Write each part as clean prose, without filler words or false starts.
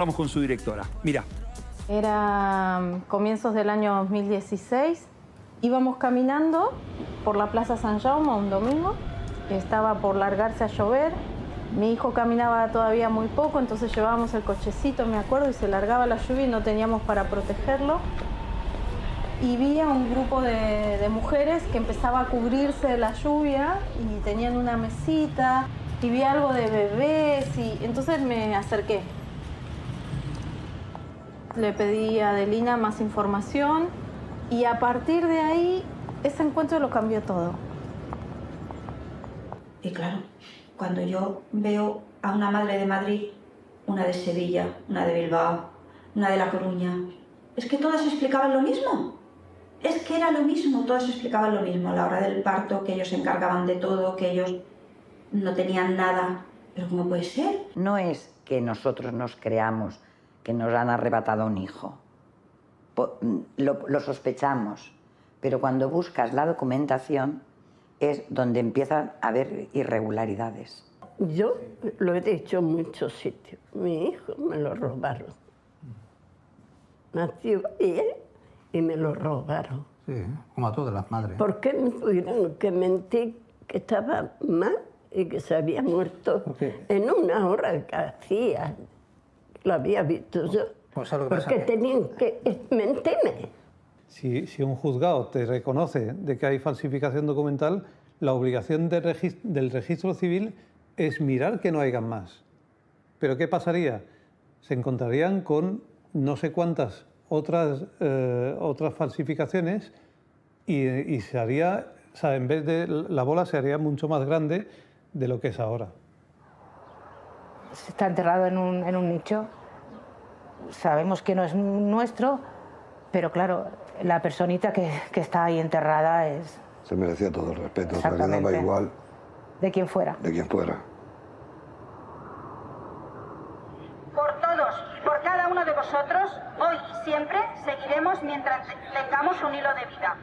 Vamos con su directora. Mira. Era comienzos del año 2016. Íbamos caminando por la Plaza San Jaume un domingo. Estaba por largarse a llover. Mi hijo caminaba todavía muy poco, entonces llevábamos el cochecito, me acuerdo, y se largaba la lluvia y no teníamos para protegerlo. Y vi a un grupo de mujeres que empezaba a cubrirse de la lluvia y tenían una mesita y vi algo de bebés y entonces me acerqué. Le pedí a Adelina más información y a partir de ahí ese encuentro lo cambió todo. Y claro, cuando yo veo a una madre de Madrid, una de Sevilla, una de Bilbao, una de La Coruña, es que todas explicaban lo mismo. Es que era lo mismo, todas explicaban lo mismo a la hora del parto, que ellos se encargaban de todo, que ellos no tenían nada. ¿Pero cómo puede ser? No es que nosotros nos creamos que nos han arrebatado un hijo. Lo sospechamos, pero cuando buscas la documentación es donde empiezan a haber irregularidades. Yo lo he dicho en muchos sitios. Mi hijo me lo robaron. Nació bien y me lo robaron. Sí, como a todas las madres. ¿Por qué me tuvieron que mentir que estaba mal y que se había muerto en una hora que hacía? Lo había visto yo. Pues lo que porque pasa tenían que mentirme. Si un juzgado te reconoce de que hay falsificación documental, la obligación del registro civil es mirar que no hayan más. ¿Pero qué pasaría? Se encontrarían con no sé cuántas otras falsificaciones y se haría, o sea, en vez de la bola se haría mucho más grande de lo que es ahora. Está enterrado en un nicho. Sabemos que no es nuestro, pero claro, la personita que está ahí enterrada es... Se merecía todo el respeto, o sea, le daba igual... De quien fuera. De quien fuera. Por todos y por cada uno de vosotros, hoy y siempre seguiremos mientras tengamos un hilo de vida,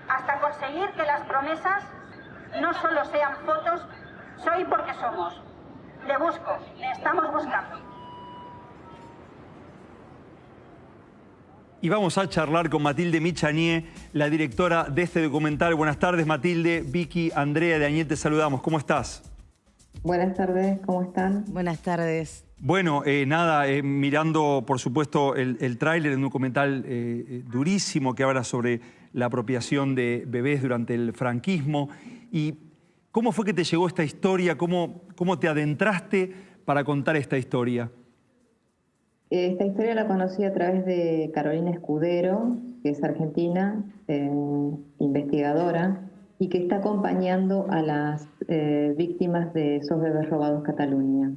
hasta conseguir que las promesas no solo sean fotos, soy porque somos. Le busco, le estamos buscando. Y vamos a charlar con Matilde Michanier, la directora de este documental. Buenas tardes, Matilde. Vicky, Andrea de Añet, te saludamos. ¿Cómo estás? Buenas tardes, ¿cómo están? Buenas tardes. Bueno, mirando, por supuesto, el tráiler, un documental durísimo que habla sobre la apropiación de bebés durante el franquismo. ¿Y cómo fue que te llegó esta historia? ¿Cómo te adentraste para contar esta historia? Esta historia la conocí a través de Carolina Escudero, que es argentina, investigadora, y que está acompañando a las víctimas de esos bebés robados Cataluña.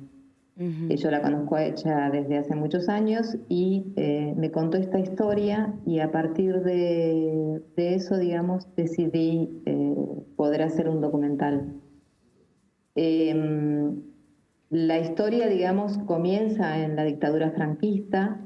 Yo la conozco a ella desde hace muchos años y me contó esta historia y a partir de eso, digamos, decidí poder hacer un documental. La historia, digamos, comienza en la dictadura franquista,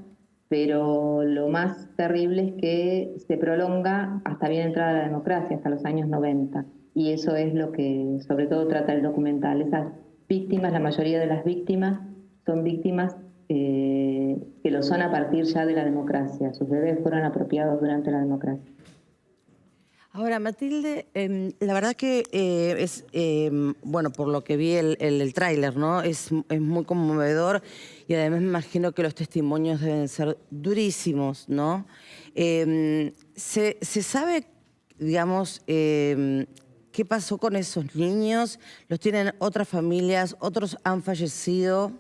pero lo más terrible es que se prolonga hasta bien entrada la democracia, hasta los años 90. Y eso es lo que sobre todo trata el documental. Esas víctimas, la mayoría de las víctimas, son víctimas que lo son a partir ya de la democracia. Sus bebés fueron apropiados durante la democracia. Ahora, Matilde, la verdad que es, bueno, por lo que vi el tráiler, ¿no? Es muy conmovedor y además me imagino que los testimonios deben ser durísimos, ¿no? ¿Se sabe, digamos, qué pasó con esos niños? ¿Los tienen otras familias? ¿Otros han fallecido?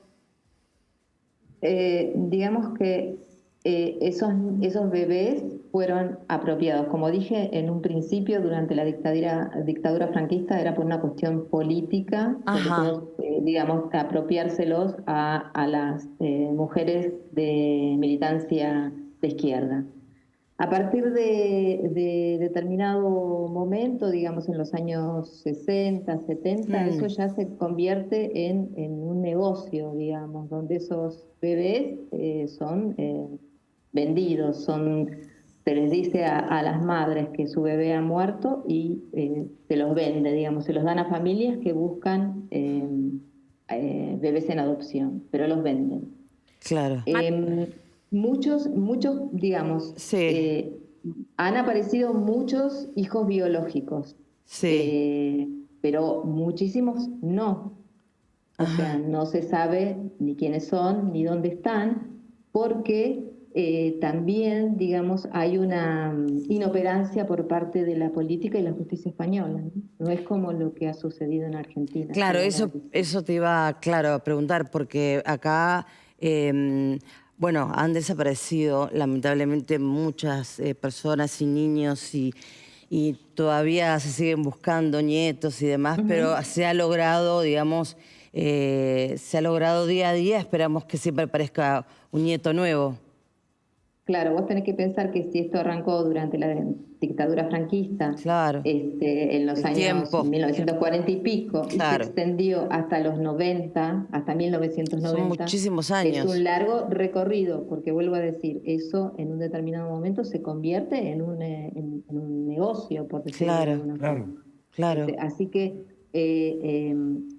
Digamos que esos bebés fueron apropiados. Como dije en un principio, durante la dictadura franquista era por una cuestión política, digamos, apropiárselos a las mujeres de militancia de izquierda. A partir de determinado momento, digamos en los años 60, 70, eso ya se convierte en un negocio, digamos, donde esos bebés son vendidos, se les dice a las madres que su bebé ha muerto y se los vende, digamos, se los dan a familias que buscan bebés en adopción, pero los venden. Claro. Muchos, digamos, han aparecido muchos hijos biológicos, pero muchísimos no. O sea, no se sabe ni quiénes son, ni dónde están, porque también, digamos, hay una inoperancia por parte de la política y la justicia española. No es como lo que ha sucedido en Argentina. Claro, eso te iba, a preguntar, porque acá, bueno, han desaparecido lamentablemente muchas personas y niños y todavía se siguen buscando nietos y demás, pero se ha logrado, digamos, se ha logrado día a día. Esperamos que siempre aparezca un nieto nuevo. Claro, vos tenés que pensar que si esto arrancó durante la dictadura franquista, en los años 1940 y pico, y se extendió hasta los 90, hasta 1990. Son muchísimos años. Es un largo recorrido, porque vuelvo a decir, eso en un determinado momento se convierte en un negocio, por decirlo de alguna forma. Claro. Así que,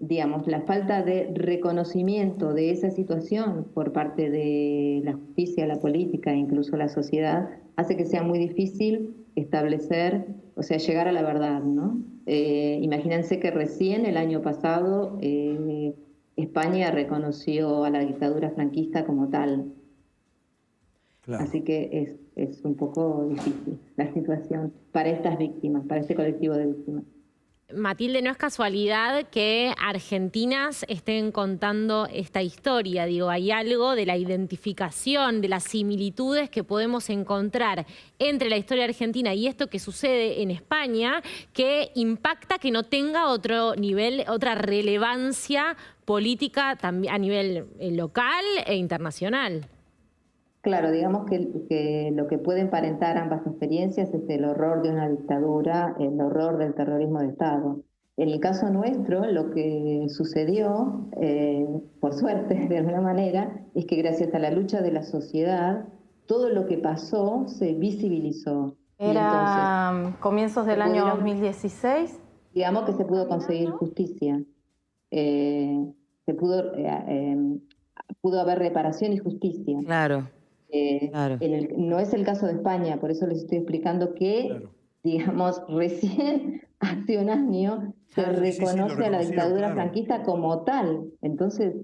digamos, la falta de reconocimiento de esa situación por parte de la justicia, la política e incluso la sociedad hace que sea muy difícil establecer, o sea, llegar a la verdad, ¿no? Imagínense que recién el año pasado España reconoció a la dictadura franquista como tal. Claro. Así que es un poco difícil la situación para estas víctimas, para este colectivo de víctimas. Matilde, no es casualidad que argentinas estén contando esta historia. Digo, hay algo de la identificación, de las similitudes que podemos encontrar entre la historia argentina y esto que sucede en España, que impacta que no tenga otro nivel, otra relevancia política a nivel local e internacional. Claro, digamos que lo que puede emparentar ambas experiencias es el horror de una dictadura, el horror del terrorismo de Estado. En el caso nuestro, lo que sucedió, por suerte de alguna manera, es que gracias a la lucha de la sociedad, todo lo que pasó se visibilizó. Era entonces, comienzos del año 2016. Digamos que se pudo conseguir justicia. Pudo haber reparación y justicia. Claro. No es el caso de España, por eso les estoy explicando que, digamos, recién hace un año se reconoce a la dictadura franquista como tal. Entonces,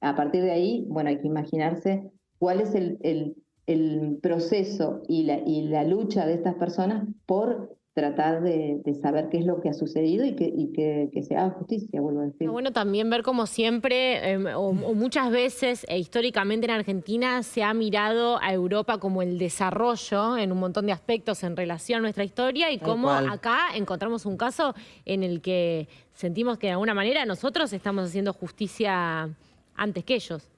a partir de ahí, bueno, hay que imaginarse cuál es el proceso y la lucha de estas personas por tratar de saber qué es lo que ha sucedido y que se haga justicia, vuelvo a decir. Bueno, también ver como siempre, o muchas veces, históricamente en Argentina, se ha mirado a Europa como el desarrollo en un montón de aspectos en relación a nuestra historia y cómo acá encontramos un caso en el que sentimos que de alguna manera nosotros estamos haciendo justicia antes que ellos.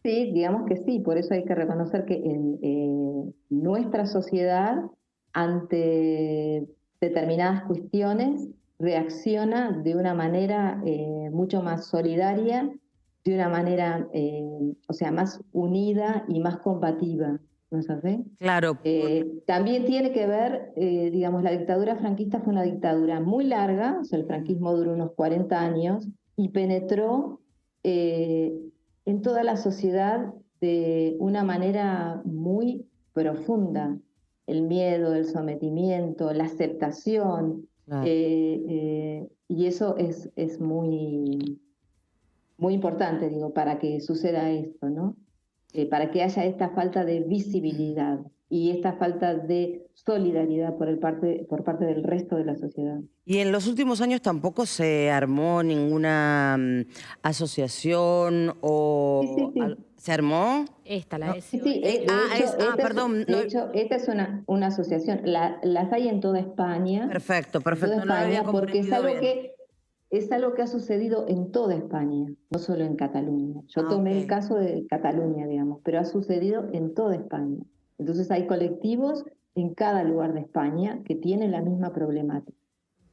Sí, digamos que sí, por eso hay que reconocer que en nuestra sociedad, ante determinadas cuestiones, reacciona de una manera mucho más solidaria, de una manera, o sea, más unida y más combativa, ¿no sabes? Claro. También tiene que ver, digamos, la dictadura franquista fue una dictadura muy larga, o sea, el franquismo duró unos 40 años y penetró en toda la sociedad de una manera muy profunda. El miedo, el sometimiento, la aceptación, y eso es muy, muy importante, digo, para que suceda esto, ¿no? Para que haya esta falta de visibilidad y esta falta de solidaridad por parte del resto de la sociedad. Y en los últimos años tampoco se armó ninguna asociación o... Sí. ¿Se armó? Esta, la de hecho, esta es una asociación. Las hay en toda España. Perfecto. En toda España, porque es algo que ha sucedido en toda España, no solo en Cataluña. Yo tomé el caso de Cataluña, digamos, pero ha sucedido en toda España. Entonces hay colectivos en cada lugar de España que tienen la misma problemática.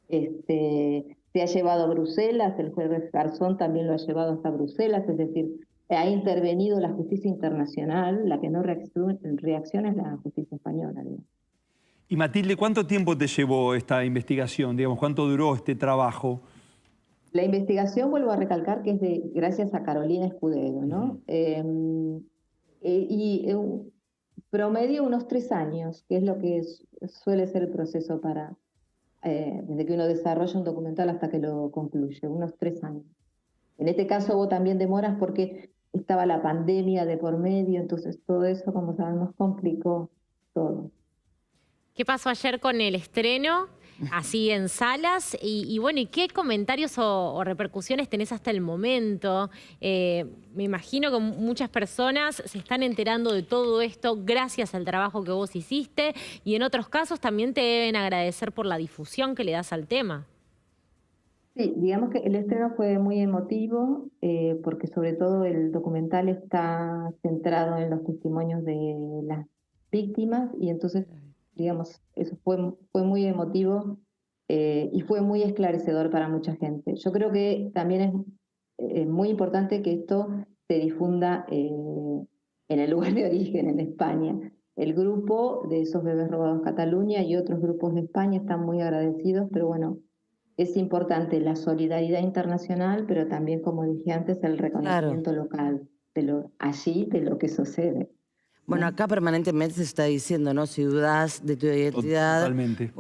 Se ha llevado a Bruselas, el juez Garzón también lo ha llevado hasta Bruselas, es decir, ha intervenido la justicia internacional, la que no reacciona es la justicia española. Digamos. Y Matilde, ¿cuánto tiempo te llevó esta investigación? Digamos, ¿cuánto duró este trabajo? La investigación, vuelvo a recalcar, que es gracias a Carolina Escudero, ¿no? Promedio unos 3 años, que es lo que suele ser el proceso desde que uno desarrolla un documental hasta que lo concluye, unos 3 años. En este caso hubo también demoras porque estaba la pandemia de por medio, entonces todo eso, como sabemos, complicó todo. ¿Qué pasó ayer con el estreno, así en salas? Y bueno, ¿y qué comentarios o repercusiones tenés hasta el momento? Me imagino que muchas personas se están enterando de todo esto gracias al trabajo que vos hiciste, y en otros casos también te deben agradecer por la difusión que le das al tema. Sí, digamos que el estreno fue muy emotivo, porque sobre todo el documental está centrado en los testimonios de las víctimas, y entonces, digamos, eso fue muy emotivo y fue muy esclarecedor para mucha gente. Yo creo que también es muy importante que esto se difunda en el lugar de origen, en España. El grupo de esos bebés robados en Cataluña y otros grupos de España están muy agradecidos, pero bueno, es importante la solidaridad internacional, pero también, como dije antes, el reconocimiento local de lo que sucede. Bueno, acá permanentemente se está diciendo, ¿no? Si dudas de tu identidad, totalmente,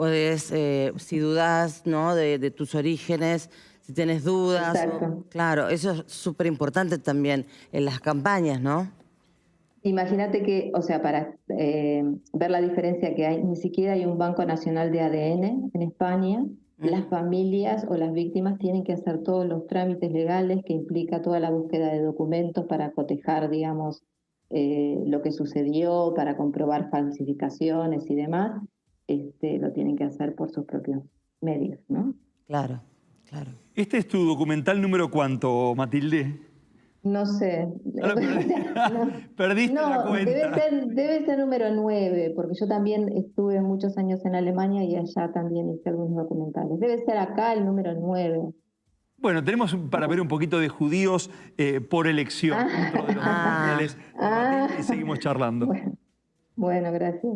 si dudas, ¿no? de tus orígenes, si tienes dudas. Exacto. Claro, eso es súper importante también en las campañas, ¿no? Imagínate que, o sea, para ver la diferencia que hay, ni siquiera hay un Banco Nacional de ADN en España. Las familias o las víctimas tienen que hacer todos los trámites legales que implica toda la búsqueda de documentos para cotejar, digamos, lo que sucedió, para comprobar falsificaciones y demás. Lo tienen que hacer por sus propios medios, ¿no? Claro, claro. ¿Este es tu documental número cuánto, Matilde? No sé. Perdiste la cuenta. Debe ser número 9, porque yo también estuve muchos años en Alemania y allá también hice algunos documentales. Debe ser acá el número 9. Bueno, tenemos para ver un poquito de judíos por elección dentro de los documentales y seguimos charlando. Bueno, gracias.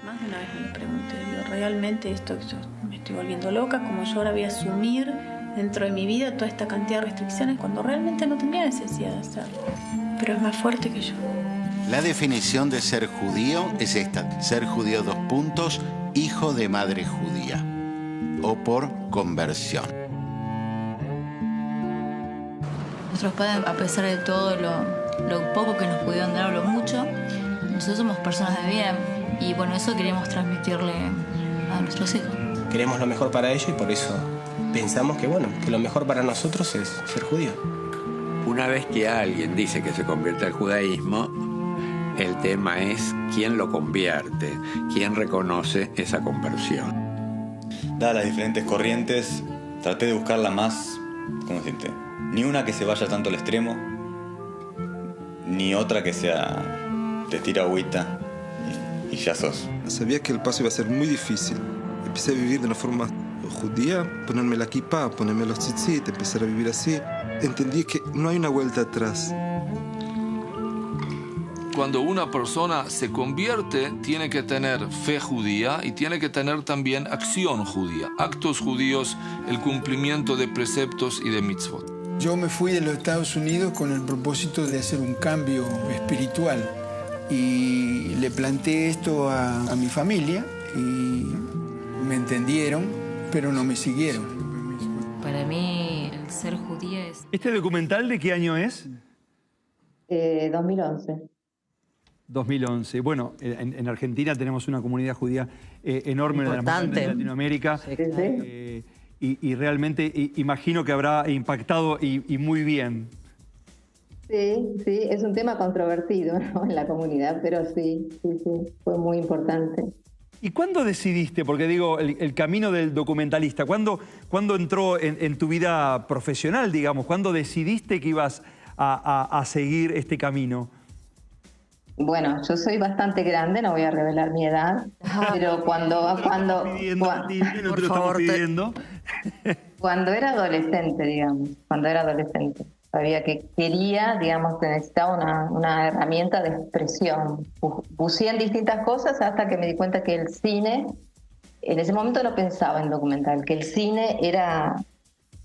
Más de una vez me pregunté, digo, ¿realmente esto yo me estoy volviendo loca? Como yo ahora voy a asumir dentro de mi vida toda esta cantidad de restricciones cuando realmente no tendría necesidad de hacerlo. Pero es más fuerte que yo. La definición de ser judío es esta: ser judío, hijo de madre judía, o por conversión. Nuestros padres, a pesar de todo lo poco que nos pudieron dar o lo mucho, nosotros somos personas de bien y bueno, eso queremos transmitirle a nuestros hijos. Queremos lo mejor para ellos y por eso pensamos que lo mejor para nosotros es ser judío. Una vez que alguien dice que se convierte al judaísmo, el tema es quién lo convierte, quién reconoce esa conversión. Dadas las diferentes corrientes, traté de buscar la más, ¿cómo decirte? Ni una que se vaya tanto al extremo, ni otra que sea, te tira agüita y ya sos. Sabía que el paso iba a ser muy difícil. Empecé a vivir de una forma judía, ponerme la kippah, ponerme los tzitzit, empezar a vivir así. Entendí que no hay una vuelta atrás. Cuando una persona se convierte, tiene que tener fe judía y tiene que tener también acción judía, actos judíos, el cumplimiento de preceptos y de mitzvot. Yo me fui de los Estados Unidos con el propósito de hacer un cambio espiritual y le planteé esto a mi familia y me entendieron, pero no me siguieron. Para mí, el ser judía es... ¿Este documental de qué año es? 2011. 2011. Bueno, en Argentina tenemos una comunidad judía enorme, una de las más grandes de Latinoamérica. Sí. Y realmente imagino que habrá impactado y muy bien. Sí, es un tema controvertido, ¿no? En la comunidad, pero sí, fue muy importante. ¿Y cuándo decidiste, porque digo, el camino del documentalista, ¿cuándo entró en tu vida profesional, digamos? ¿Cuándo decidiste que ibas a seguir este camino? Bueno, yo soy bastante grande, no voy a revelar mi edad, pero cuando era adolescente, digamos, sabía que quería, digamos, que necesitaba una herramienta de expresión. Buceé en distintas cosas hasta que me di cuenta que el cine en ese momento no pensaba en documental, que el cine era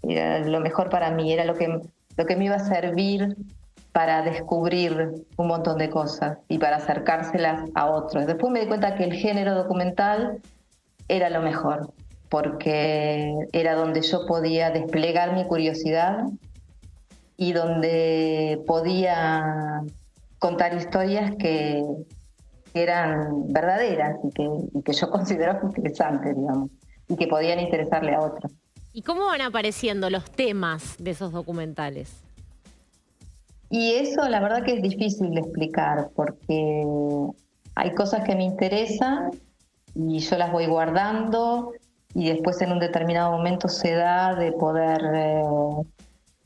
lo mejor para mí, era lo que me iba a servir para descubrir un montón de cosas y para acercárselas a otros. Después me di cuenta que el género documental era lo mejor, porque era donde yo podía desplegar mi curiosidad y donde podía contar historias que eran verdaderas y que yo consideraba interesantes, digamos, y que podían interesarle a otros. ¿Y cómo van apareciendo los temas de esos documentales? Y eso la verdad que es difícil de explicar, porque hay cosas que me interesan y yo las voy guardando y después en un determinado momento se da de poder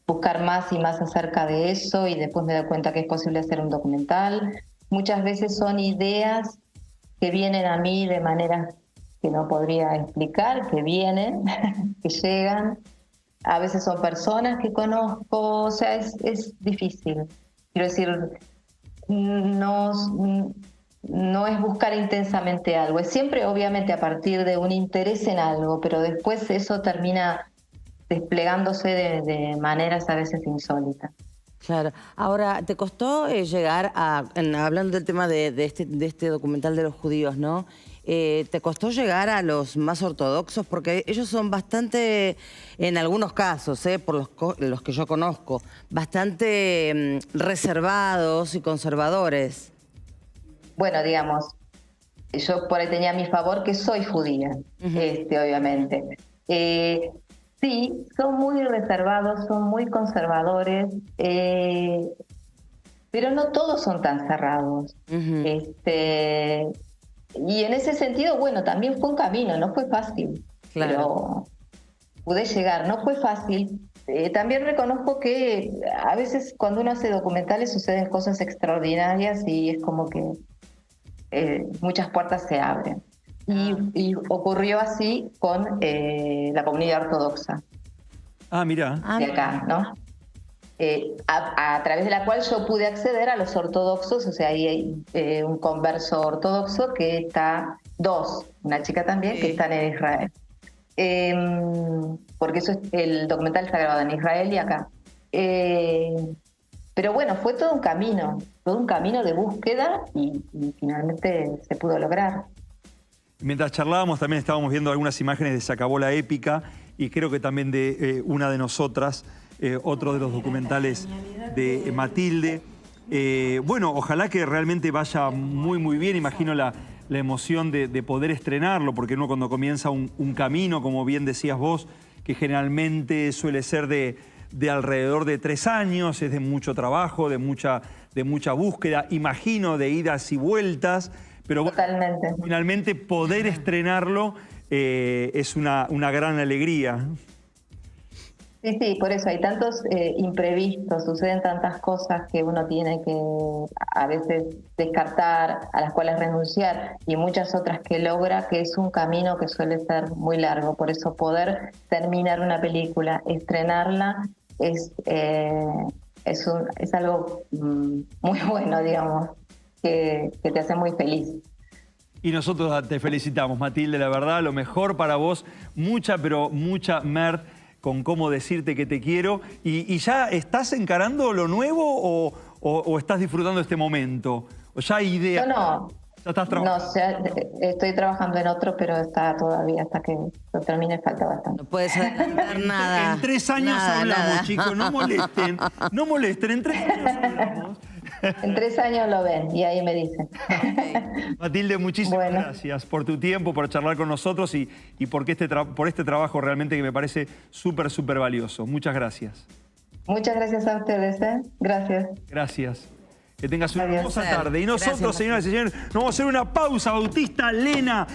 buscar más y más acerca de eso y después me doy cuenta que es posible hacer un documental. Muchas veces son ideas que vienen a mí de maneras que no podría explicar, que vienen, que llegan. A veces son personas que conozco, o sea, es difícil. Quiero decir, no es buscar intensamente algo, es siempre obviamente a partir de un interés en algo, pero después eso termina desplegándose de maneras a veces insólitas. Claro. Ahora, ¿te costó llegar a, hablando del tema de este documental de los judíos, ¿no? ¿Te costó llegar a los más ortodoxos? Porque ellos son bastante, en algunos casos, por los que yo conozco, bastante reservados y conservadores. Bueno, digamos, yo por ahí tenía a mi favor que soy judía, obviamente. Sí, son muy reservados, son muy conservadores, pero no todos son tan cerrados. Y en ese sentido, bueno, también fue un camino, no fue fácil, pero pude llegar, no fue fácil. También reconozco que a veces cuando uno hace documentales suceden cosas extraordinarias y es como que muchas puertas se abren. Y ocurrió así con la comunidad ortodoxa. Ah, mira. De acá, ¿no? A través de la cual yo pude acceder a los ortodoxos, o sea, hay un converso ortodoxo que está, una chica también, que están en Israel. Porque el documental está grabado en Israel y acá. Pero bueno, fue todo un camino de búsqueda y finalmente se pudo lograr. Mientras charlábamos también estábamos viendo algunas imágenes de Se acabó la épica y creo que también de Una de nosotras, otro de los documentales de Matilde. Bueno, ojalá que realmente vaya muy, muy bien. Imagino la emoción de poder estrenarlo, porque uno cuando comienza un camino, como bien decías vos, que generalmente suele ser de alrededor de 3 años, es de mucho trabajo, de mucha búsqueda, imagino, de idas y vueltas. Pero totalmente. Finalmente poder estrenarlo es una gran alegría. Sí, por eso hay tantos imprevistos, suceden tantas cosas que uno tiene que a veces descartar, a las cuales renunciar, y muchas otras que logra, que es un camino que suele ser muy largo. Por eso poder terminar una película, estrenarla, es algo muy bueno, digamos. Que te hace muy feliz. Y nosotros te felicitamos, Matilde, la verdad, lo mejor para vos. Pero mucha mer con cómo decirte que te quiero. ¿Y ya estás encarando lo nuevo o estás disfrutando este momento? ¿O ya hay idea? No. ¿Ya estás trabajando? No, estoy trabajando en otro, pero está todavía, hasta que lo termine, falta bastante. No puedes adelantar nada. En 3 años hablamos, chicos, no molesten. No molesten, en 3 años hablamos. En 3 años lo ven y ahí me dicen. Okay. Matilde, muchísimas gracias por tu tiempo, por charlar con nosotros y por este trabajo realmente que me parece súper valioso. Muchas gracias. Muchas gracias a ustedes. Gracias. Gracias. Que tengas una hermosa tarde. Y nosotros, señoras y señores, nos vamos a hacer una pausa. Bautista, Lena.